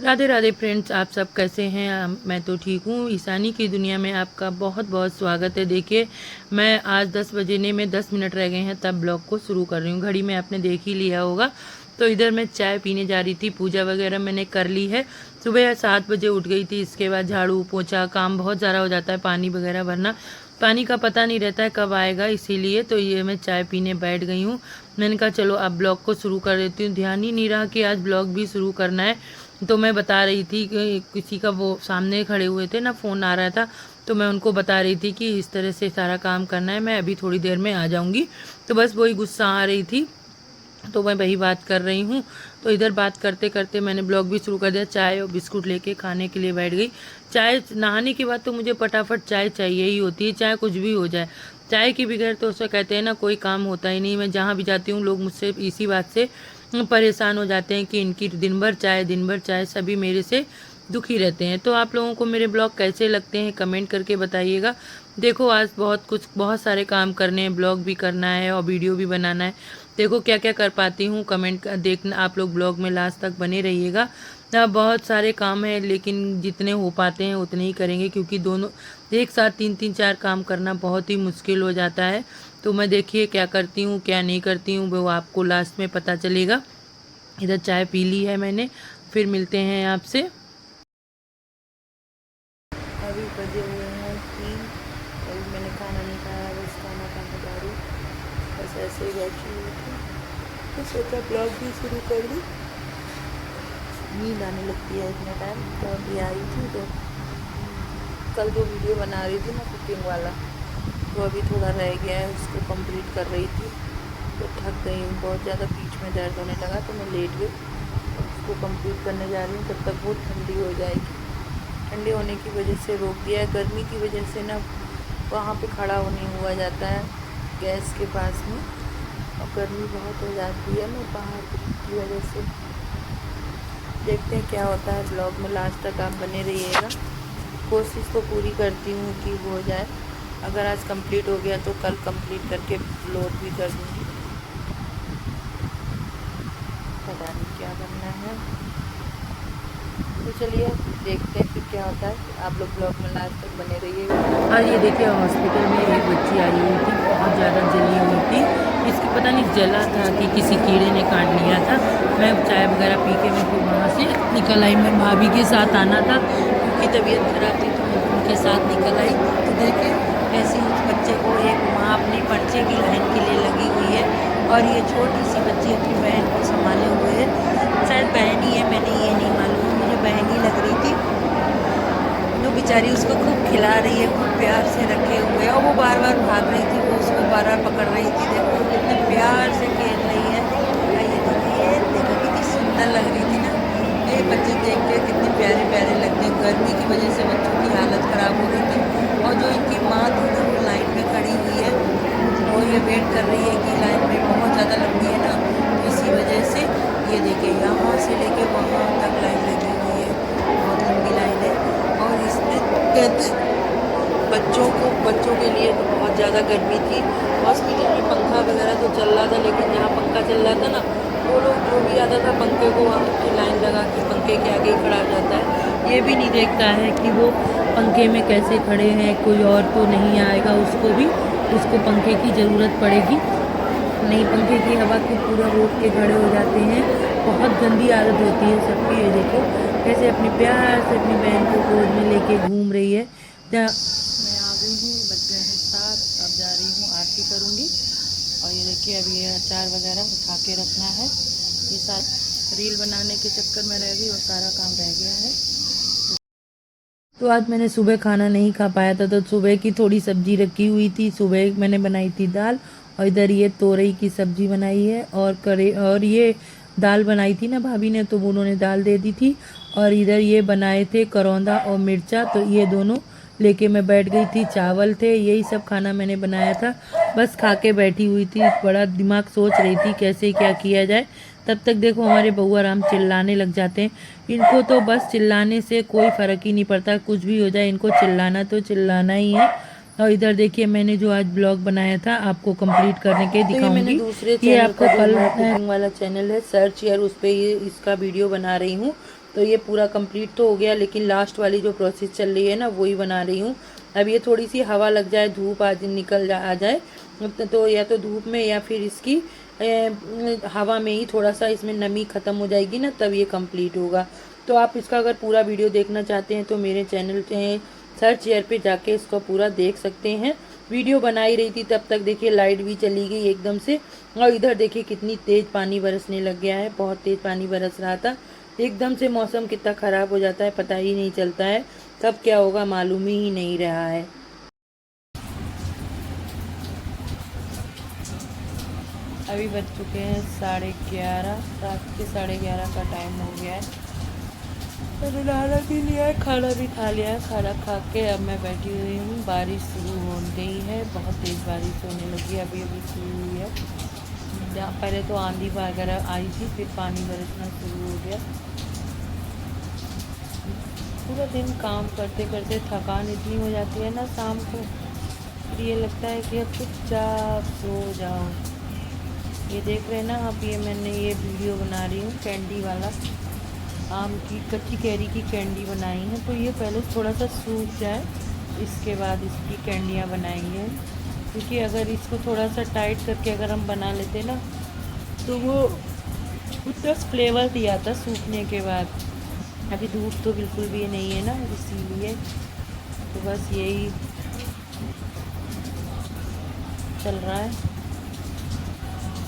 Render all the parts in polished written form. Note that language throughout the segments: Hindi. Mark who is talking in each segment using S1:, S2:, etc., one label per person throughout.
S1: राधे राधे फ्रेंड्स, आप सब कैसे हैं? मैं तो ठीक हूँ। ईशानी की दुनिया में आपका बहुत बहुत स्वागत है। देखिए, मैं आज 10 बजने में 10 मिनट रह गए हैं तब ब्लॉग को शुरू कर रही हूँ। घड़ी में आपने देख ही लिया होगा। तो इधर मैं चाय पीने जा रही थी, पूजा वगैरह मैंने कर ली है। सुबह 7 बजे उठ गई थी। इसके बाद झाड़ू पोछा काम बहुत ज़्यादा हो जाता है, पानी वगैरह भरना। पानी का पता नहीं रहता है कब आएगा, इसीलिए तो ये मैं चाय पीने बैठ गई हूँ। मैंने कहा चलो अब ब्लॉग को शुरू कर देती हूँ। ध्यान ही नहीं रहा कि आज ब्लॉग भी शुरू करना है। तो मैं बता रही थी कि किसी का वो सामने खड़े हुए थे ना, फ़ोन आ रहा था, तो मैं उनको बता रही थी कि इस तरह से सारा काम करना है, मैं अभी थोड़ी देर में आ जाऊंगी। तो बस वही गुस्सा आ रही थी, तो मैं वही बात कर रही हूँ। तो इधर बात करते करते मैंने ब्लॉग भी शुरू कर दिया। चाय और बिस्कुट लेके खाने के लिए बैठ गई। चाय नहाने के बाद तो मुझे फटाफट चाय चाहिए ही होती है, चाहे कुछ भी हो जाए। चाय के बगैर तो उसे कहते हैं ना, कोई काम होता ही नहीं। मैं जहाँ भी जाती हूँ लोग मुझसे इसी बात से परेशान हो जाते हैं कि इनकी दिन भर चाय, सभी मेरे से दुखी रहते हैं। तो आप लोगों को मेरे ब्लॉग कैसे लगते हैं कमेंट करके बताइएगा। देखो, आज बहुत सारे काम करने हैं, ब्लॉग भी करना है और वीडियो भी बनाना है। देखो क्या क्या कर पाती हूँ, कमेंट देखना आप लोग, ब्लॉग में लास्ट तक बने रहिएगा। बहुत सारे काम है, लेकिन जितने हो पाते हैं उतने ही करेंगे, क्योंकि दोनों एक साथ 3-3 4 काम करना बहुत ही मुश्किल हो जाता है। तो मैं देखिए क्या करती हूँ क्या नहीं करती हूँ वो आपको लास्ट में पता चलेगा। इधर चाय पी ली है मैंने, फिर मिलते हैं आपसे। अभी बजे हुए हैं 3। अभी मैंने खाना नहीं खाया, बस खाना खाने जा रही, बस ऐसे ही बैठी हुई थी। तो सोचा ब्लॉग भी शुरू कर ली। नींद आने लगती है इतना टाइम। तो अभी आई थी, तो कल जो वीडियो बना रही थी ना कुकिंग वाला, तो अभी थोड़ा रह गया है, उसको कंप्लीट कर रही थी। तो थक गई हूँ बहुत ज़्यादा, पीठ में दर्द होने लगा, तो मैं लेट गई। उसको कंप्लीट करने जा रही हूँ, तब तक बहुत ठंडी हो जाएगी। ठंडे होने की वजह से रोक दिया है, गर्मी की वजह से ना वहाँ पे खड़ा नहीं हुआ जाता है गैस के पास में, और गर्मी बहुत हो जाती है ना बाहर की वजह से। देखते हैं क्या होता है, ब्लॉग में लास्ट तक आप बने रहिएगा। कोशिश तो पूरी करती हूँ कि हो जाए। अगर आज कंप्लीट हो गया तो कल कंप्लीट करके अपलोड भी कर दूँगी। पता नहीं क्या करना है, तो चलिए देखते हैं फिर क्या होता है। आप लोग ब्लॉग में लास्ट तक बने रहिएगा। और ये देखिए, हॉस्पिटल में एक बच्ची आई हुई थी, बहुत ज़्यादा जली हुई थी। इसकी पता नहीं जला था कि किसी कीड़े ने काट लिया था। मैं चाय वगैरह पी के मैं फिर वहाँ से निकल आई। मैं भाभी के साथ आना था क्योंकि तबीयत खराब थी, तो मैं उनके साथ निकल आई। तो देखिए ऐसे ही उस बच्चे को एक माँ अपनी पर्चे की लाइन के लिए लगी हुई है, और ये छोटी सी बच्ची अपनी बहन को संभाले हुए है। शायद बहन ही है, मैंने ये नहीं मालूम, मुझे बहन ही लग रही थी। जो बेचारी उसको खूब खिला रही है, खूब प्यार से रखे हुए है, और वो बार बार भाग रही थी, वो उसको बार बार पकड़ रही थी। देखो कितने प्यार से खेल रही है। ये देखो कितनी सुंदर लग रही थी ना। ये बच्चे देख के कितने प्यारे प्यारे लगते हैं। गर्मी की वजह से बच्चों की हालत ख़राब हो गई थी, और जो इनकी माँ थी ना वो लाइन में खड़ी हुई है, और ये वेट कर रही है कि लाइन में बहुत ज़्यादा लंबी है ना, तो इसी वजह से ये देखिए यहाँ से लेके वहाँ तक लाइन लगी हुई है, बहुत लंबी लाइन है। और इसमें कहते बच्चों के लिए तो बहुत ज़्यादा गर्मी थी। हॉस्पिटल में पंखा वगैरह तो चल रहा था, लेकिन जहाँ पंखा चल रहा था ना, वो लोग जो भी आता था पंखे को वहाँ की लाइन लगा के पंखे के आगे ही खड़ा हो जाता है। ये भी नहीं देखता है कि वो पंखे में कैसे खड़े हैं, कोई और तो नहीं आएगा उसको पंखे की ज़रूरत पड़ेगी। नहीं, पंखे की हवा को पूरा रोक के खड़े हो जाते हैं। बहुत गंदी आदत होती है सबकी। ये देखो कैसे अपनी प्यार से अपनी बहन को गोद में लेके घूम रही है। मैं आ गई हूँ, बज गए हैं 7। अब जा रही हूँ आरती करूँगी। और ये देखिए अभी ये अचार वगैरह उठा के रखना है। ये साथ रील बनाने के चक्कर में रह गई और सारा काम रह गया है। तो आज मैंने सुबह खाना नहीं खा पाया था, तो सुबह की थोड़ी सब्जी रखी हुई थी। सुबह मैंने बनाई थी दाल, और इधर ये तोरई की सब्जी बनाई है, और ये दाल बनाई थी ना भाभी ने, तो उन्होंने दाल दे दी थी। और इधर ये बनाए थे करौंदा और मिर्चा, तो ये दोनों लेके मैं बैठ गई थी। चावल थे, यही सब खाना मैंने बनाया था। बस खा के बैठी हुई थी, बड़ा दिमाग सोच रही थी कैसे क्या किया जाए। तब तक देखो हमारे बउआ राम चिल्लाने लग जाते हैं। इनको तो बस चिल्लाने से कोई फ़र्क ही नहीं पड़ता, कुछ भी हो जाए इनको चिल्लाना तो चिल्लाना ही है। और इधर देखिए मैंने जो आज ब्लॉग बनाया था आपको कंप्लीट करने के दिखाऊंगी। तो ये मैंने दूसरे चैनल आपको कल कुकिंग वाला चैनल है सर्च यार, उस पर ये इसका वीडियो बना रही हूँ। तो ये पूरा कंप्लीट तो हो गया, लेकिन लास्ट वाली जो प्रोसेस चल रही है ना वही बना रही हूँ। अब ये थोड़ी सी हवा लग जाए, धूप आज आ जाए, तो या तो धूप में या फिर इसकी हवा में ही थोड़ा सा इसमें नमी ख़त्म हो जाएगी ना, तब ये कंप्लीट होगा। तो आप इसका अगर पूरा वीडियो देखना चाहते हैं तो मेरे चैनल सर्च एयर पे जाके इसको पूरा देख सकते हैं। वीडियो बनाई रही थी तब तक देखिए लाइट भी चली गई एकदम से, और इधर देखिए कितनी तेज़ पानी बरसने लग गया है, बहुत तेज़ पानी बरस रहा था। एकदम से मौसम कितना ख़राब हो जाता है पता ही नहीं चलता है, कब क्या होगा मालूम ही नहीं रहा है। अभी बज चुके हैं 11:30, रात के 11:30 का टाइम हो गया है। मैंने नहाना भी लिया है, खाना भी खा लिया है। खाना खा के अब मैं बैठी हुई हूँ। बारिश शुरू हो गई है, बहुत तेज़ बारिश होने लगी है, अभी अभी शुरू हुई है। जहाँ पहले तो आंधी वगैरह आई थी, फिर पानी बरसना शुरू हो गया। पूरा दिन काम करते करते थकान इतनी हो जाती है ना शाम को, फिर ये लगता है कि अब चुपचाप सो जाओ। ये देख रहे हैं ना आप, ये मैंने ये वीडियो बना रही हूँ कैंडी वाला, आम की कच्ची कैरी की कैंडी बनाई है। तो ये पहले थोड़ा सा सूख जाए, इसके बाद इसकी कैंडियाँ बनाएंगे। क्योंकि अगर इसको थोड़ा सा टाइट करके अगर हम बना लेते ना तो वो उतना फ्लेवर नहीं आता सूखने के बाद। अभी धूप तो बिल्कुल भी नहीं है ना, इसीलिए तो बस यही चल रहा है।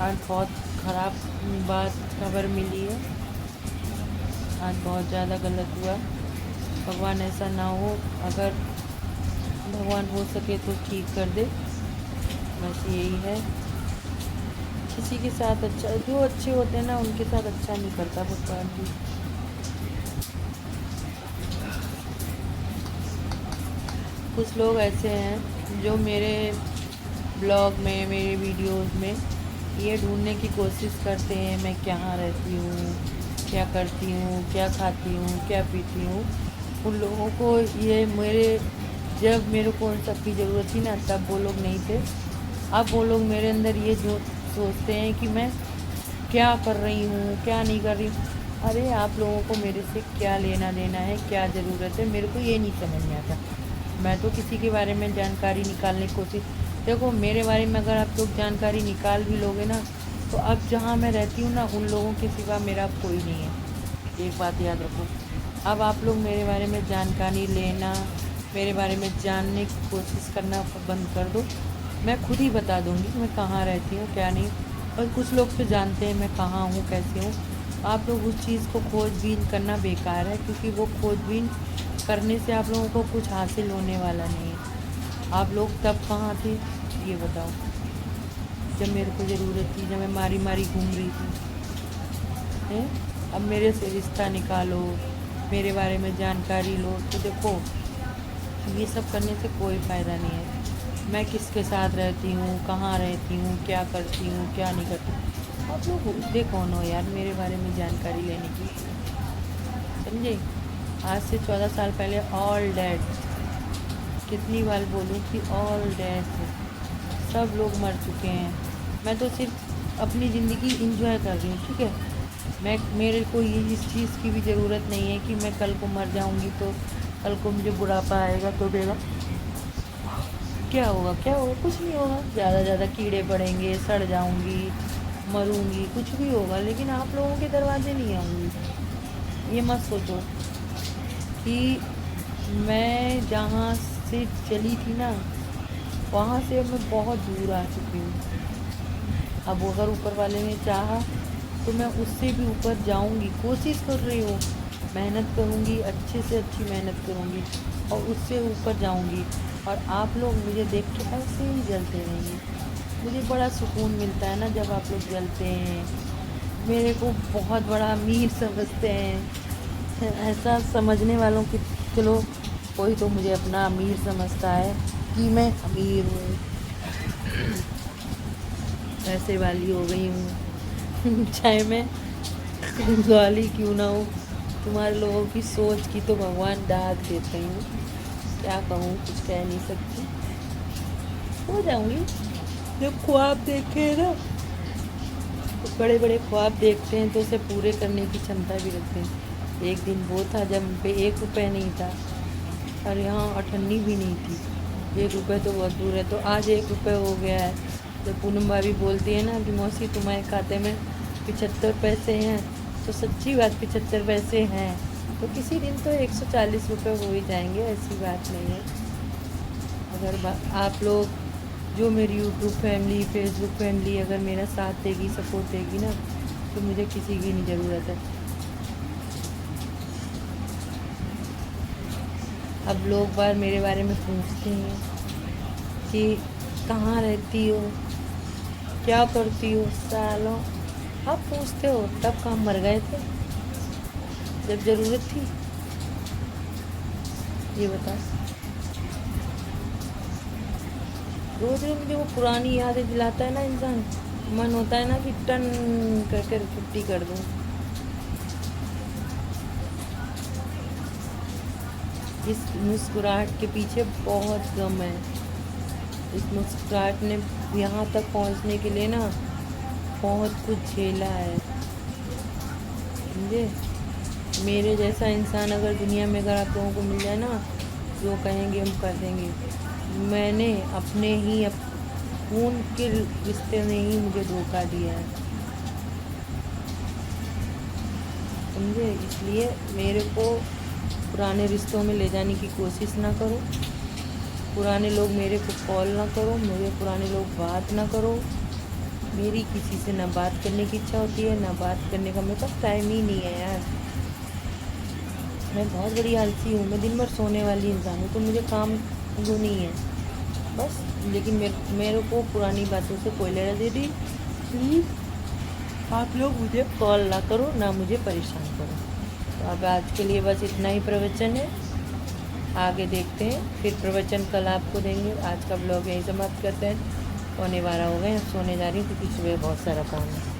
S1: आज बहुत ख़राब बात खबर मिली है, आज बहुत ज़्यादा गलत हुआ। भगवान ऐसा ना हो, अगर भगवान हो सके तो ठीक कर दे, बस यही है। किसी के साथ अच्छा, जो अच्छे होते हैं ना उनके साथ अच्छा नहीं करता भगवान भी। कुछ लोग ऐसे हैं जो मेरे ब्लॉग में, मेरे वीडियोस में ये ढूंढने की कोशिश करते हैं मैं कहाँ रहती हूँ, क्या करती हूँ, क्या खाती हूँ, क्या पीती हूँ। उन लोगों को ये जब मेरे को उन सब की ज़रूरत थी ना तब वो लोग नहीं थे। अब वो लोग मेरे अंदर ये जो सोचते हैं कि मैं क्या कर रही हूँ, क्या नहीं कर रही हूँ। अरे आप लोगों को मेरे से क्या लेना देना है, क्या ज़रूरत है, मेरे को ये नहीं समझ में आता। मैं तो किसी के बारे में जानकारी निकालने की कोशिश, देखो मेरे बारे में अगर आप लोग जानकारी निकाल भी लोगे ना तो अब जहाँ मैं रहती हूँ ना उन लोगों के सिवा मेरा कोई नहीं है। एक बात याद रखो, अब आप लोग मेरे बारे में जानकारी लेना, मेरे बारे में जानने की कोशिश करना बंद कर दो। मैं खुद ही बता दूँगी मैं कहाँ रहती हूँ क्या नहीं। और कुछ लोग तो जानते हैं मैं कहाँ हूँ, कैसे हूँ। आप लोग उस चीज़ को खोजबीन करना बेकार है, क्योंकि वो खोजबीन करने से आप लोगों को कुछ हासिल होने वाला नहीं है। आप लोग तब कहाँ थे ये बताओ, जब मेरे को ज़रूरत थी, जब मैं मारी मारी घूम रही थी हैं? अब मेरे से रिश्ता निकालो, मेरे बारे में जानकारी लो, तो देखो ये सब करने से कोई फ़ायदा नहीं है। मैं किसके साथ रहती हूँ, कहाँ रहती हूँ, क्या करती हूँ, क्या नहीं करती, आप लोग होते कौन हो यार मेरे बारे में जानकारी लेने की, समझे। आज से 14 साल पहले ऑल डेड, कितनी बार बोलूँ कि ऑल डेड, सब लोग मर चुके हैं। मैं तो सिर्फ अपनी ज़िंदगी इंजॉय कर रही हूँ, ठीक है। मेरे को ये इस चीज़ की भी ज़रूरत नहीं है कि मैं कल को मर जाऊँगी तो कल को मुझे बुढ़ापा आएगा तो मेरा क्या होगा, क्या होगा, कुछ नहीं होगा। ज़्यादा कीड़े पड़ेंगे, सड़ जाऊँगी, मरूँगी, कुछ भी होगा, लेकिन आप लोगों के दरवाजे नहीं आऊँगी। ये मत सोचो कि मैं जहाँ से चली थी ना वहाँ से मैं बहुत दूर आ चुकी हूँ। अब अगर ऊपर वाले ने चाहा तो मैं उससे भी ऊपर जाऊँगी, कोशिश कर रही हूँ, मेहनत करूँगी, अच्छे से अच्छी मेहनत करूँगी और उससे ऊपर जाऊँगी। और आप लोग मुझे देख के ऐसे ही जलते रहेंगे। मुझे बड़ा सुकून मिलता है ना जब आप लोग जलते हैं, मेरे को बहुत बड़ा अमीर समझते हैं। ऐसा समझने वालों की, चलो कोई तो मुझे अपना अमीर समझता है कि मैं अमीर हूँ, पैसे वाली हो गई हूँ। चाहे मैं वाली क्यों ना हूँ, तुम्हारे लोगों की सोच की तो भगवान दाद देते हैं। क्या कहूँ, कुछ कह नहीं सकती। हो जाऊँगी। जब ख्वाब देखे ना तो बड़े बड़े ख्वाब देखते हैं तो उसे पूरे करने की क्षमता भी रखते हैं। एक दिन वो था जब हम पे 1 रुपये नहीं था और यहाँ 98 भी नहीं थी। 1 रुपये तो बहुत दूर है। तो आज 1 रुपये हो गया है। तो पूनम भाभी बोलती है ना कि मौसी तुम्हारे खाते में 75 पैसे हैं, तो सच्ची बात 75 पैसे हैं। तो किसी दिन तो 140 रुपये हो ही जाएंगे, ऐसी बात नहीं है। अगर आप लोग जो मेरी यूट्यूब फैमिली, फेसबुक फैमिली अगर मेरा साथ देगी, सपोर्ट देगी ना, तो मुझे किसी की नहीं ज़रूरत है। अब लोग बार मेरे बारे में पूछते हैं कि कहाँ रहती हो, क्या करती हो। सालों आप पूछते हो तब कहाँ मर गए थे जब ज़रूरत थी, ये बता। रोज़ रोज़ मुझे वो पुरानी यादें दिलाता है ना इंसान, मन होता है ना कि टन करके छुट्टी कर दूँ। इस मुस्कुराहट के पीछे बहुत गम है। इस मुस्कुराहट ने यहाँ तक पहुँचने के लिए ना बहुत कुछ झेला है, समझे। मेरे जैसा इंसान अगर दुनिया में अगर आप लोगों को मिल जाए ना, जो कहेंगे हम कर देंगे। मैंने अपने ही खून के रिश्ते ने ही मुझे धोखा दिया है, समझे। इसलिए मेरे को पुराने रिश्तों में ले जाने की कोशिश ना करो। पुराने लोग मेरे को कॉल ना करो, मेरे पुराने लोग बात ना करो। मेरी किसी से ना बात करने की इच्छा होती है, ना बात करने का मेरे पास टाइम ही नहीं है यार। मैं बहुत बड़ी आलसी हूँ, मैं दिन भर सोने वाली इंसान हूँ, तो मुझे काम वो नहीं है बस। लेकिन मेरे को पुरानी बातों से कोई लेना दे दी। प्लीज़ आप लोग मुझे कॉल ना करो, ना मुझे परेशान करो। तो अब आज के लिए बस इतना ही प्रवचन है, आगे देखते हैं फिर प्रवचन कल आपको देंगे। आज का ब्लॉग यहीं समाप्त करते हैं। 11:15 हो गए, अब सोने जा रही हूँ क्योंकि सुबह बहुत सारा काम है।